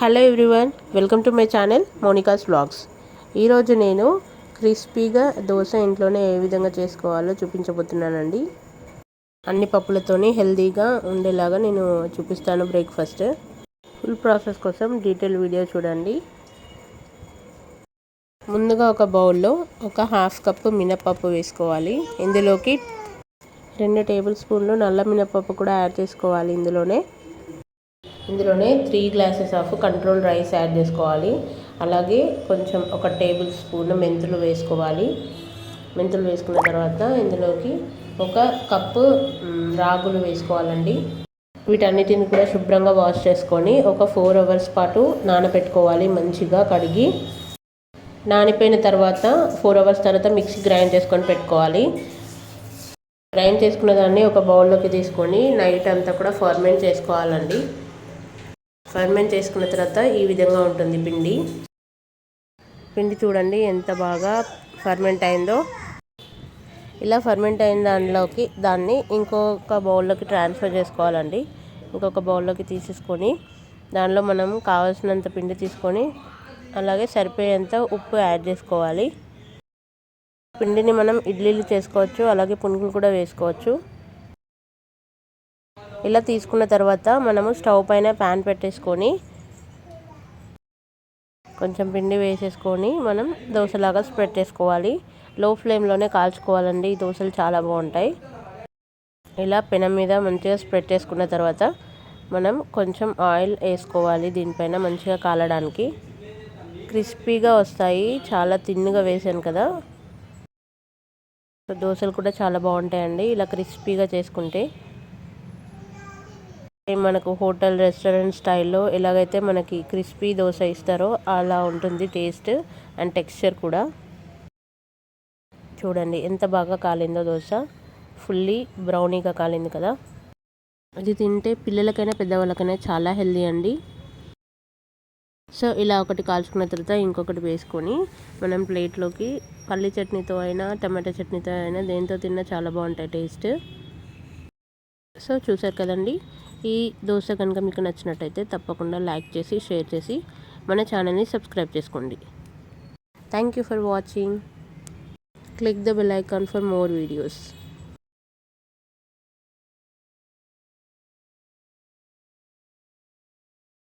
Hello everyone, welcome to my channel Monica's vlogs. ఈరోజు నేను క్రిస్పీగా దోశ ఇంట్లోనే ఏ విధంగా చేసుకోవాలో చూపించబోతున్నానండి. అన్ని పప్పులతోని హెల్తీగా ఉండేలాగా నేను చూపిస్తాను బ్రేక్ఫాస్ట్. ఫుల్ ప్రాసెస్ కోసం డీటెయిల్ వీడియో చూడండి. ముందుగా ఒక బౌల్లో ఒక హాఫ్ కప్పు మినపప్పు వేసుకోవాలి. ఇందులోకి 2 టేబుల్ స్పూన్లు నల్ల మినపప్పు కూడా యాడ్ చేసుకోవాలి. ఇందులోనే 3 glasses of control rice add చేసుకోవాలి. అలాగే కొంచెం ఒక టేబుల్ స్పూన్ మెంతులు వేసుకోవాలి. మెంతులు వేసుకున్న తర్వాత ఇందులోకి ఒక కప్పు రాగులు వేసుకోవాలండి. వీటన్నిటిని కూడా శుభ్రంగా వాష్ చేసుకొని ఒక 4 అవర్స్ పాటు నానబెట్టుకోవాలి. మంచిగా కడిగి నానిపోయిన తర్వాత 4 అవర్స్ తర్వాత మిక్సీ గ్రైండ్ చేసుకొని పెట్టుకోవాలి. గ్రైండ్ చేసుకున్న దాన్ని ఒక బౌల్లోకి తీసుకొని నైట్ అంతా కూడా ఫర్మెంట్ చేసుకోవాలండి. ఫర్మెంట్ చేసుకున్న తర్వాత ఈ విధంగా ఉంటుంది పిండి చూడండి ఎంత బాగా ఫర్మెంట్ అయిందో. ఇలా ఫర్మెంట్ అయిన దాన్ని ఇంకొక బౌల్లోకి ట్రాన్స్ఫర్ చేసుకోవాలండి. ఇంకొక బౌల్లోకి తీసేసుకొని దానిలో మనం కావాల్సినంత పిండి తీసుకొని అలాగే సరిపోయేంత ఉప్పు యాడ్ చేసుకోవాలి. పిండిని మనం ఇడ్లీలు చేసుకోవచ్చు, అలాగే పునుగులు కూడా వేసుకోవచ్చు. ఇలా తీసుకున్న తర్వాత మనము స్టవ్ పైన ప్యాన్ పెట్టేసుకొని కొంచెం పిండి వేసేసుకొని మనం దోశలాగా స్ప్రెడ్ చేసుకోవాలి. లో ఫ్లేమ్లోనే కాల్చుకోవాలండి. ఈ దోశలు చాలా బాగుంటాయి. ఇలా పెనం మీద మంచిగా స్ప్రెడ్ చేసుకున్న తర్వాత మనం కొంచెం ఆయిల్ వేసుకోవాలి దీనిపైన మంచిగా కాలడానికి. క్రిస్పీగా వస్తాయి. చాలా తిన్నుగా వేసాను కదా, దోశలు కూడా చాలా బాగుంటాయండి ఇలా క్రిస్పీగా చేసుకుంటే. మనకు హోటల్ రెస్టారెంట్ స్టైల్లో ఎలాగైతే మనకి క్రిస్పీ దోశ ఇస్తారో అలా ఉంటుంది టేస్ట్ అండ్ టెక్స్చర్ కూడా. చూడండి ఎంత బాగా కాలిందో దోశ. ఫుల్లీ బ్రౌనీగా కాలింది కదా. అది తింటే పిల్లలకైనా పెద్దవాళ్ళకైనా చాలా హెల్దీ అండి. సో ఇలా ఒకటి కాల్చుకున్న తర్వాత ఇంకొకటి వేసుకొని మనం ప్లేట్లోకి పల్లి చట్నీతో అయినా టమాటా చట్నీతో అయినా దేంతో తిన్నా చాలా బాగుంటాయి టేస్ట్. సో చూసారు కదండి. ఈ దోశ కనుక మీకు నచ్చినట్టయితే తప్పకుండా లైక్ చేసి షేర్ చేసి మన ఛానల్ని సబ్స్క్రైబ్ చేసుకోండి. Thank you for watching. Click the bell icon for more videos.